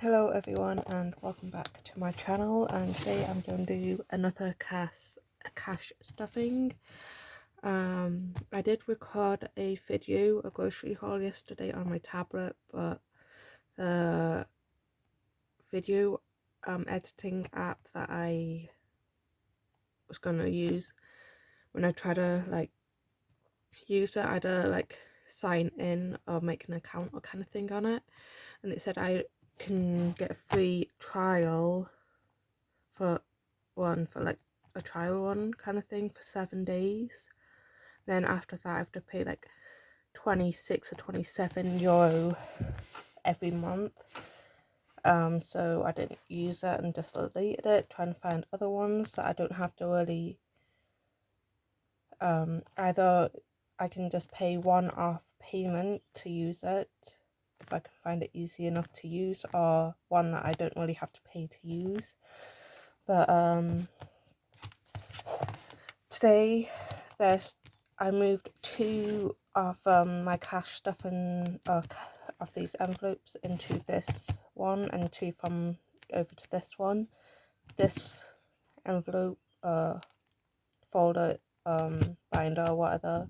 Hello everyone and welcome back to my channel, and today I'm going to do another cash stuffing. I did record a grocery haul yesterday on my tablet, but the video editing app that I was going to use when I try to use it, I had to sign in or make an account or kind of thing on it, and it said I can get a free trial for a trial one kind of thing for 7 days. Then after that I have to pay like 26 or 27 euro every month. So I didn't use it and just deleted it, trying to find other ones that I don't have to really either I can just pay one-off payment to use it if I can find it easy enough to use, or one that I don't really have to pay to use. But today I moved two of my cash stuff and of these envelopes into this one, and two from over to this one. This envelope folder binder or whatever,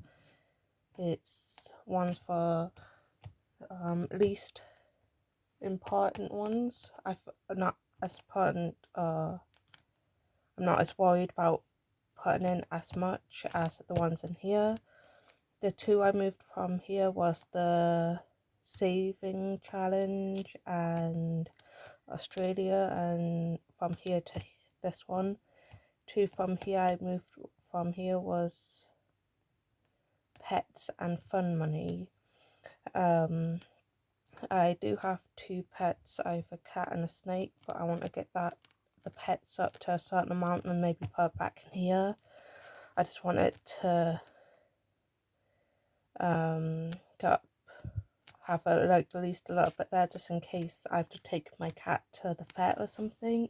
it's ones for least important ones. I'm not as worried about putting in as much as the ones in here. The two I moved from here was the saving challenge and Australia, and from here to this one. Two from here I moved from here was pets and fun money. I do have two pets. I have a cat and a snake, but I want to get the pets up to a certain amount and maybe put it back in here. I just want it to have at least a little bit there, just in case I have to take my cat to the vet or something,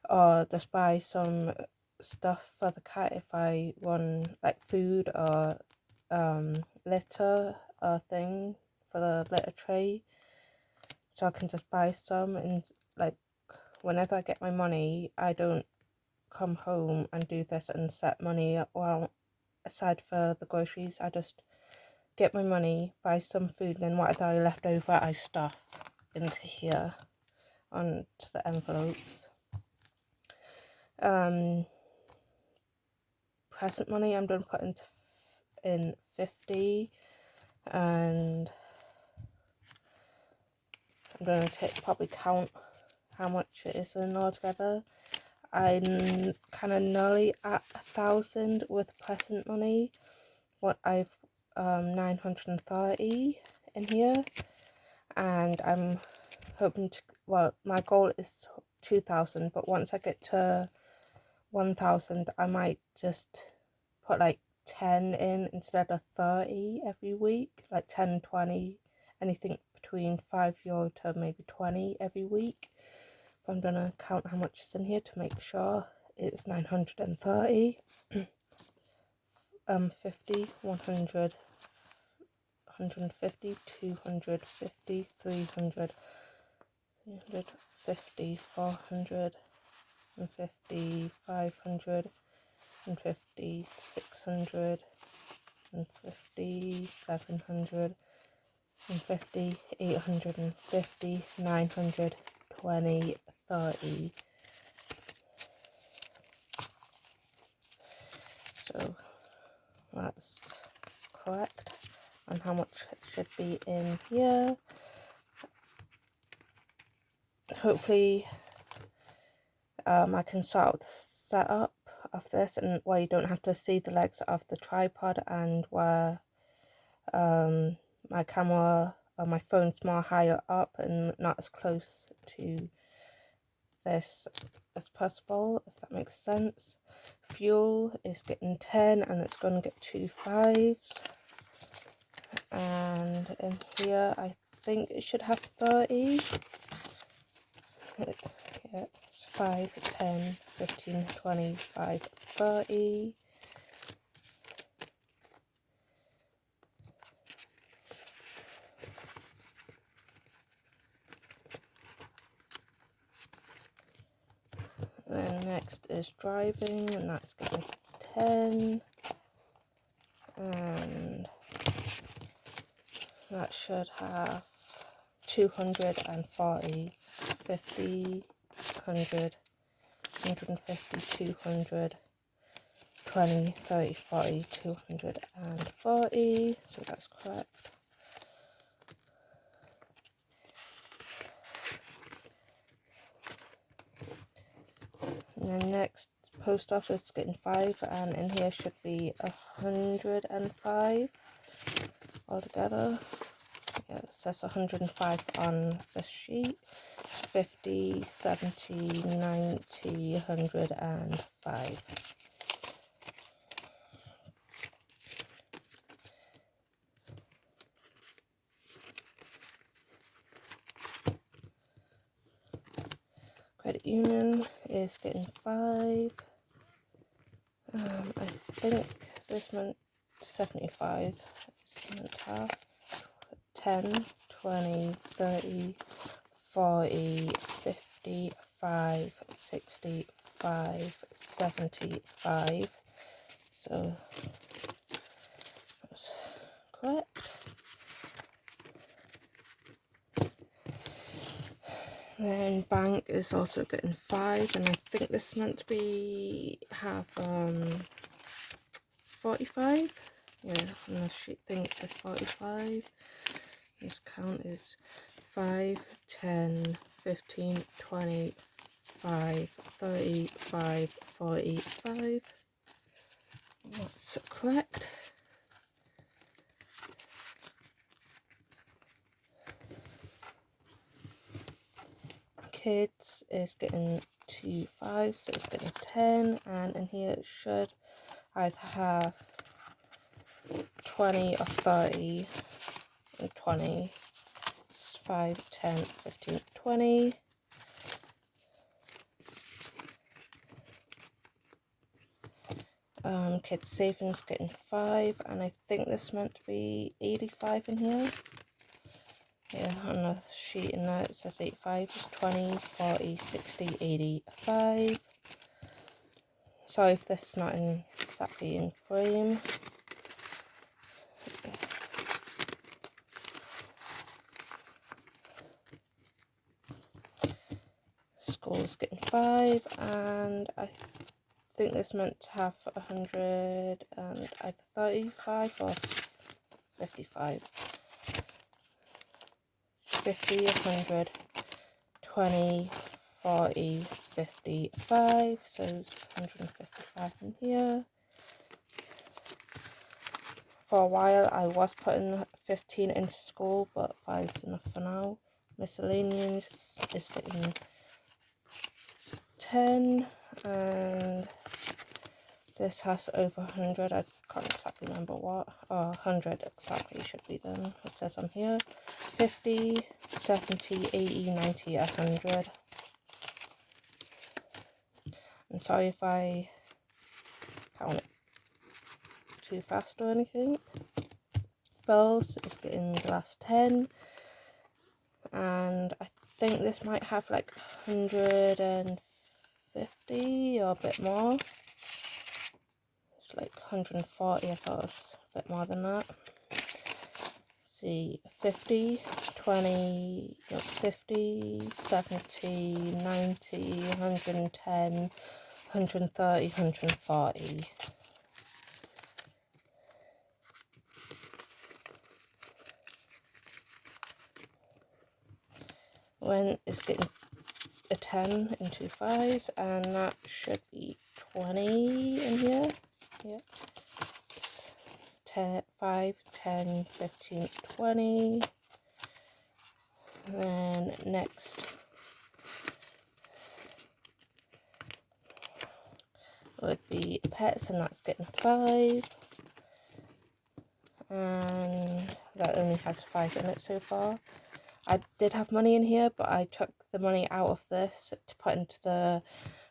or just buy some stuff for the cat if I want, like food or litter or thing for the litter tray, so I can just buy some. And whenever I get my money, I don't come home and do this and set money aside for the groceries. I just get my money, buy some food, and then whatever I left over I stuff into here onto the envelopes. Present money I'm going to put in 50, and I'm going to probably count how much it is in altogether. I'm kind of nearly at 1,000 with present money. I've 930 in here, and I'm hoping to, my goal is 2,000, but once I get to 1,000 I might just put like 10 in instead of 30 every week, like 10, 20, anything between €5 to maybe 20 every week. But I'm gonna count how much is in here to make sure it's 930. 50, 100, 150, 250, 300, 350, 450, 500, 150, 600, 150, 700, 150, 850, 900, 20, 30. So that's correct on how much it should be in here. Hopefully I can sort out the setup of this, and where you don't have to see the legs of the tripod, and where my camera or my phone's more higher up and not as close to this as possible, if that makes sense. Fuel is getting 10, and it's going to get 2 5s. And in here I think it should have 30. Yeah, 5, 10, 15, 25, 30. Then next is driving, and that's getting 10. And that should have 240, 50, 100, 150, 200, 20, 30, 40, 240. So that's correct. And then next, post office getting 5, and in here should be 105 altogether. Yeah, it says 105 on the sheet. 50, 70, 90, 105. Credit union is getting 5. I think this meant 75. It's meant to have 10, 20, 30, 40, 55, 65, 75. So that's correct. Then bank is also getting 5, and I think this is meant to be have 45. Yeah, on the sheet thing it says 45. This count is 5, 10, 15, 20, 5, 35, 45. That's correct. Kids is getting 5, so it's getting 10, and in here it should either have 20 or 30 and 20. 5, 10, 15, 20. Kids savings getting 5, and I think this meant to be 85 in here. Yeah, on the sheet in there it says 85. It's 20, 40, 60, 85. Sorry if this is not exactly in frame. School's getting 5, and I think this meant to have 100 and either 35 or 55. 50, 100, 20, 40, 55, so it's 155 in here. For a while I was putting 15 into school, but 5 is enough for now. Miscellaneous is getting 10, and this has over 100. I can't exactly remember what. 100 exactly should be then. It says on here 50, 70, 80, 90, 100. I'm sorry if I count it too fast or anything. Bills is getting the last 10, and I think this might have like 150 or a bit more. It's like 140. I thought it was a bit more than that. See, 50, 20, 50, 70, 90, 110, 130, 140. When it's getting a 10 in 2 5s, and that should be 20 in here. Yeah. 10, 5, 10, 15, 20. And then next would be pets, and that's getting 5. And that only has 5 in it so far. I did have money in here, but I took the money out of this to put into the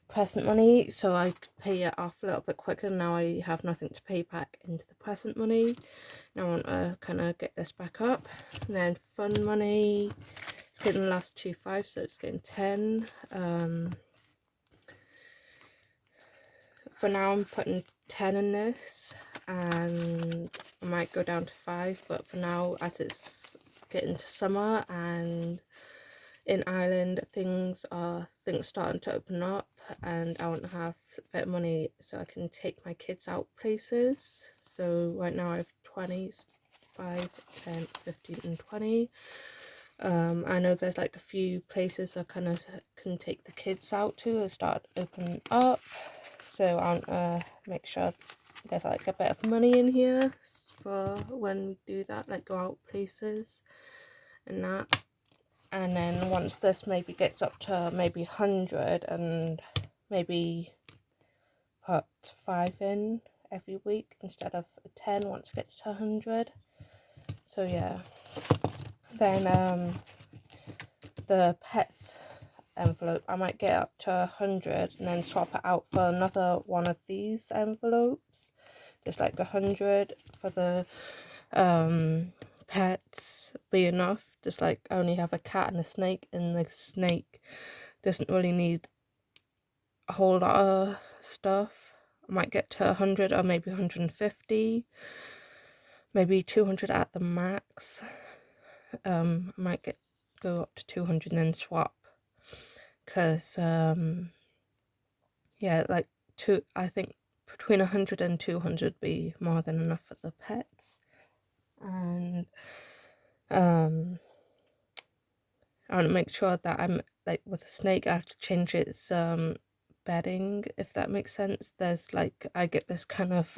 present money so I could pay it off a little bit quicker. Now I have nothing to pay back into the present money. Now I want to kind of get this back up. And then fun money, it's getting the last 2 5s, so it's getting 10. for now I'm putting 10 in this, and I might go down to 5, but for now, as it's getting to summer and in Ireland things starting to open up, and I want to have a bit of money so I can take my kids out places. So right now I have 20s, 5, 10, 15 and 20. I know there's like a few places I kind of can take the kids out to and start opening up, so I want to make sure there's like a bit of money in here for when we do that, like go out places and that. And then once this maybe gets up to maybe 100, and maybe put 5 in every week instead of 10 once it gets to 100. So yeah, then the pets envelope, I might get up to 100 and then swap it out for another one of these envelopes, just like 100 for the pets be enough. Just like I only have a cat and a snake, and the snake doesn't really need a whole lot of stuff. I might get to 100 or maybe 150, maybe 200 at the max. I might go up to 200 and then swap, because yeah, like I think between 100 and 200 be more than enough for the pets. And I want to make sure that I'm like with a snake, I have to change its bedding, if that makes sense. There's like, I get this kind of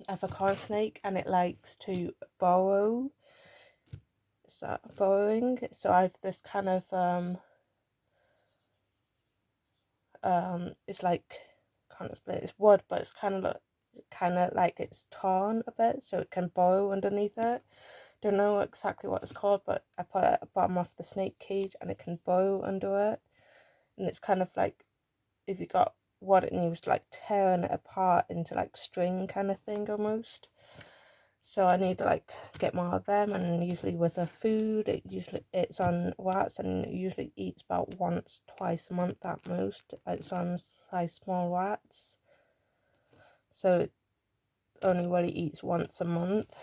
avocado snake, and it likes to burrow. Is that burrowing? So I have this kind of it's like, can't explain, it's wood, but it's kind of like it's torn a bit, so it can burrow underneath it. Don't know exactly what it's called, but I put it at the bottom of the snake cage and it can burrow under it, and it's kind of like, if you got what it needs, like tearing it apart into like string kind of thing almost. So I need to like get more of them, and usually with the food, it's on rats, and it usually eats about once, twice a month at most. It's on size small rats, so it only really eats once a month.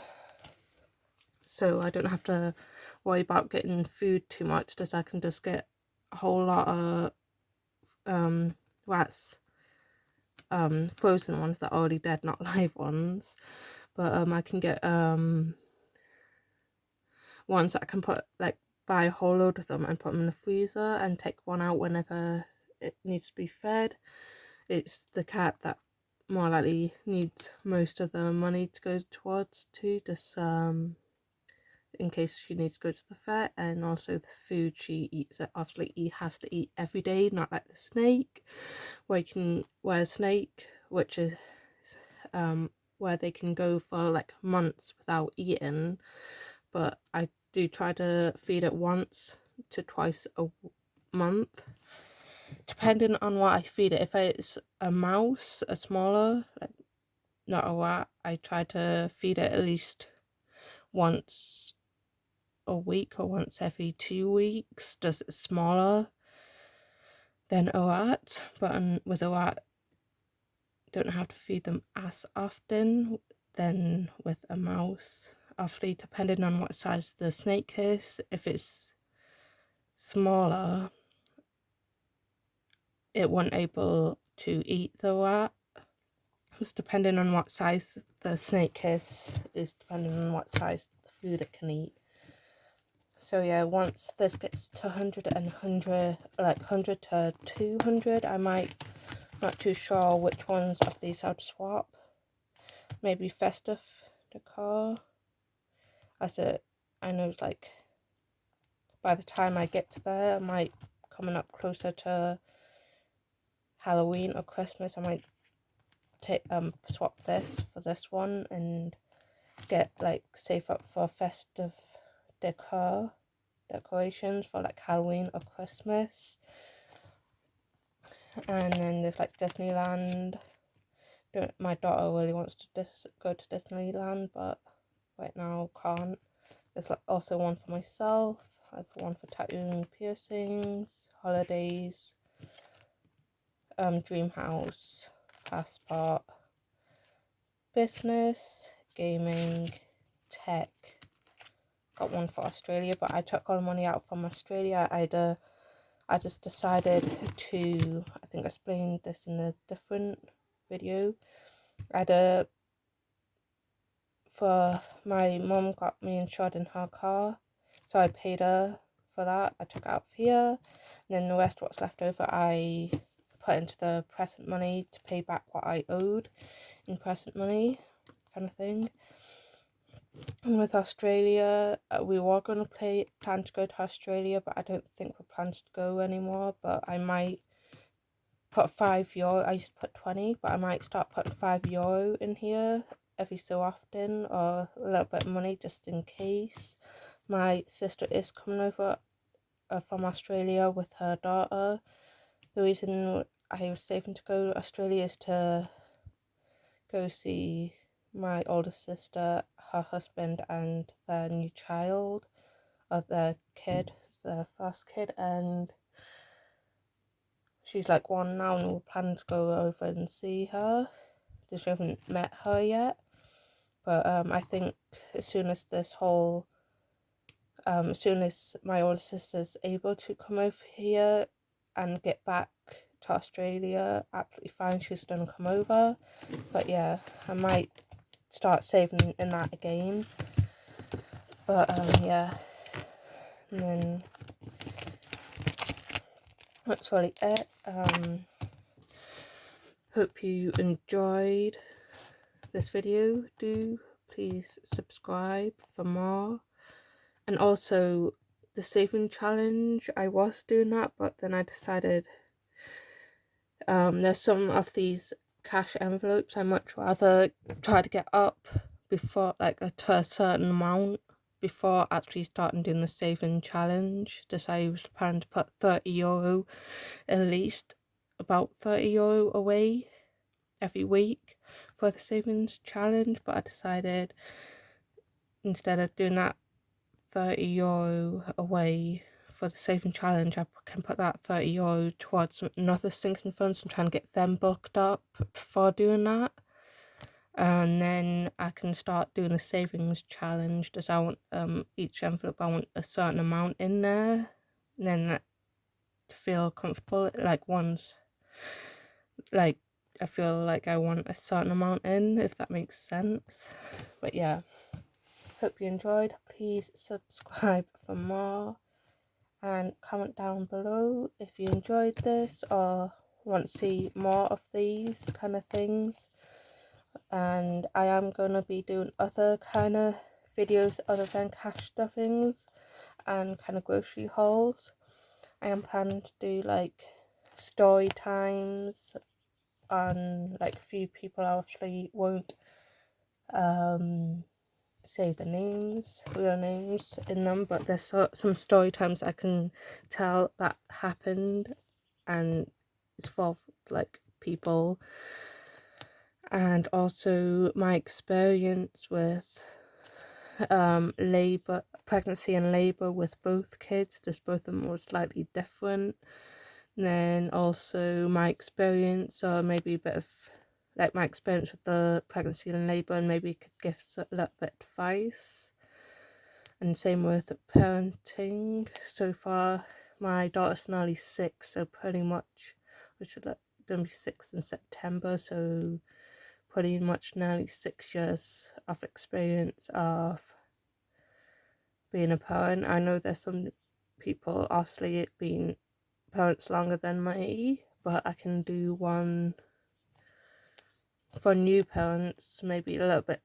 So I don't have to worry about getting food too much, just I can just get a whole lot of rats, frozen ones that are already dead, not live ones. But I can get ones that I can put, like, buy a whole load of them and put them in the freezer and take one out whenever it needs to be fed. It's the cat that more likely needs most of the money to go towards, just in case she needs to go to the vet. And also the food she eats, obviously he has to eat every day, not like the snake, where a snake, which is where they can go for like months without eating. But I do try to feed it once to twice a month, depending on what I feed it. If it's a mouse, a smaller, like not a rat, I try to feed it at least once a week or once every 2 weeks, just it's smaller than a rat. But with a rat, don't have to feed them as often than with a mouse. Obviously, depending on what size the snake is, if it's smaller, it won't able to eat the rat. It's depending on what size the snake is depending on what size the food it can eat. So yeah, once this gets to 100 and 100, like 100 to 200, I might, not too sure which ones of these I'd swap. Maybe festive decor. I know it's like, by the time I get to there, I might, coming up closer to Halloween or Christmas, I might swap this for this one and get like save up for festive decorations for like Halloween or Christmas. And then there's like Disneyland. My daughter really wants to go to Disneyland, but right now can't. There's like also one for myself. I have one for tattooing, piercings, holidays, dream house, passport, business, gaming, tech. Got one for Australia, but I took all the money out from Australia. I just decided to, I think I explained this in a different video. For my mum got me insured in her car, so I paid her for that. I took it out of here, and then the rest, what's left over, I put into the present money to pay back what I owed in present money, kind of thing. And with Australia, we were going to plan to go to Australia, but I don't think we're planning to go anymore. But I might put €5. I used to put 20, but I might start putting €5 in here every so often, or a little bit of money just in case. My sister is coming over from Australia with her daughter. The reason I was saving to go to Australia is to go see my older sister, her husband, and their new child, or their kid, their first kid, and she's like 1 now, and we're planning to go over and see her. Just haven't met her yet, but I think as soon as as soon as my older sister's able to come over here and get back to Australia, absolutely fine, she's gonna come over. But yeah, I might start saving in that again. But yeah, and then that's really it. Hope you enjoyed this video. Do please subscribe for more. And also the saving challenge, I was doing that, but then I decided there's some of these cash envelopes I much rather try to get up before, like, to a certain amount before actually starting doing the saving challenge. I was planning to put €30, at least about €30 away every week for the savings challenge, but I decided instead of doing that €30 away for the saving challenge, I can put that €30 towards another sinking funds and try and get them booked up before doing that. And then I can start doing the savings challenge, because I want each envelope, I want a certain amount in there, and then to feel comfortable, like once, like I feel like I want a certain amount in, if that makes sense. But yeah, hope you enjoyed. Please subscribe for more, and comment down below if you enjoyed this or want to see more of these kind of things. And I am going to be doing other kind of videos other than cash stuffings and kind of grocery hauls. I am planning to do like story times on like a few people. I actually won't say the real names in them, but there's some story times I can tell that happened, and it's for like people, and also my experience with pregnancy and labor with both kids, just both of them were slightly different. And then also my experience, or maybe a bit of like my experience with the pregnancy and labor, and maybe could give a little bit of advice. And same with parenting. So far my daughter's nearly 6, so pretty much, which is gonna be 6 in September, so pretty much nearly 6 years of experience of being a parent. I know there's some people obviously being parents longer than me, but I can do one for new parents, maybe a little bit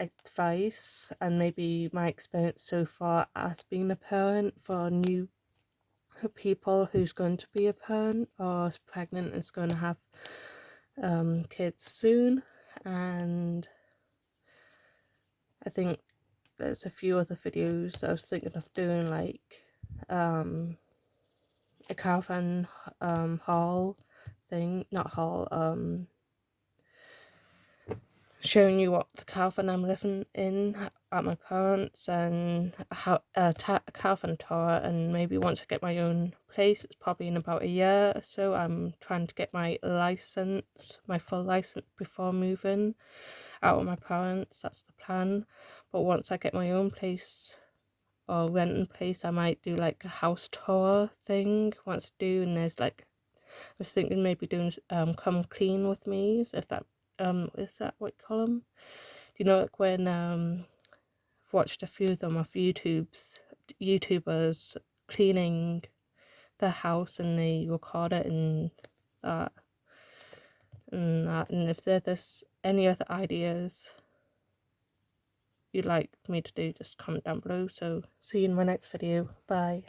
advice, and maybe my experience so far as being a parent for new people who's going to be a parent or is pregnant and is going to have kids soon. And I think there's a few other videos I was thinking of doing, like a caravan haul thing, not haul, showing you what the caravan I'm living in at my parents' and Calvin Tower, and maybe once I get my own place, it's probably in about a year or so. I'm trying to get my license, my full license, before moving out with my parents. That's the plan. But once I get my own place or renting place, I might do like a house tour thing. Once I do, and there's like, I was thinking maybe doing come clean with me, if that is that what you call them? Do you know, like when I've watched a few of them of YouTubers cleaning their house, and they record it and that and if there's any other ideas you'd like me to do, just comment down below. So see you in my next video. Bye.